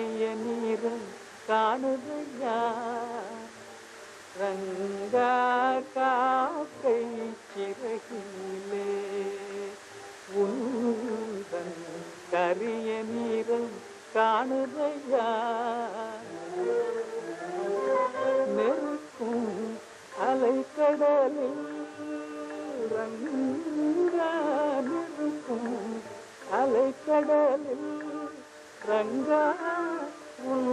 கரிய நீரம் காணுதையா ரங்கா காக்கை சிறகிலே உந்தன் கரிய நீரம் காணுதையா நெருக்கும் அலைக்கடலில் ரங்கா நெருக்கும் அலைக்கடலில் ரங்கா உன்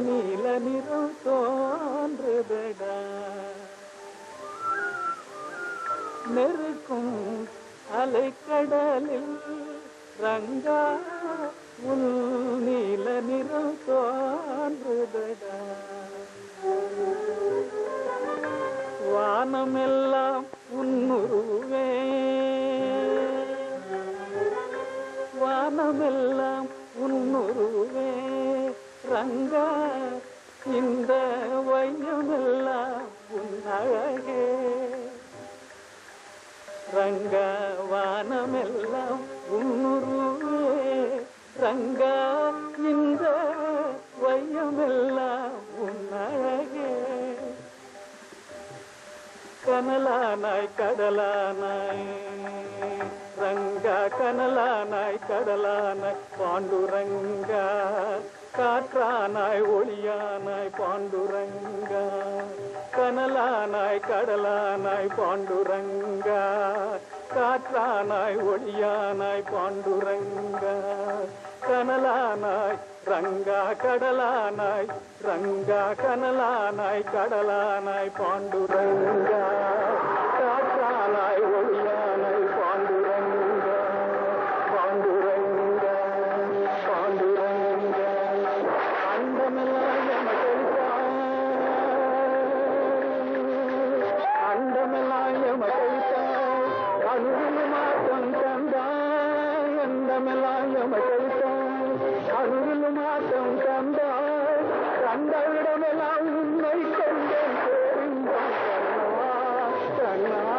நீல நிறம் தோன்றுதடா நெருக்கும் அலைக்கடலில் ரங்கா உன் நீல நிறம் தோன்றுதடா வானமெல்லாம் உன்னுருவே வானமெல்லாம் உன்னுருவே ரங்கா இந்த வையமெல்லாம் உன் அழகே ரங்கா வானமெல்லாம் உன்னுருவே ரங்கா இந்த வையமெல்லாம் உன் அழகே கனலானாய் கடலானாய் ரங்கா கனலானாய் கடலானாய் பாண்டுரங்கா காற்றானாய் ஒளியானாய் பாண்டுரங்கா கனலானாய் கடலானாய் பாண்டுரங்கா காற்றானாய் ஒளியானாய் பாண்டுரங்கா கனலானாய் ரங்கா கடலானாய் ரங்கா கனலானாய் கடலானாய் பாண்டுரங்கா காற்றானாய் ஒளியானாய் பாண்டுரங்கா பாண்டுரங்கா பாண்டுரங்கா அண்டமெல்லாம் எமக்களித்தாய் அண்டமெல்லாம் எமக்களித்தாய் அணுவில் மாற்றம் தந்தாய் அண்டமெல்லாம் எமக்களித்தாய் அணுவில் மாற்றம் தந்தாய் கண்டவிடமெல்லாம் உன்னை கொண்டேன் பேரின்பம் கண்ணா கண்ணா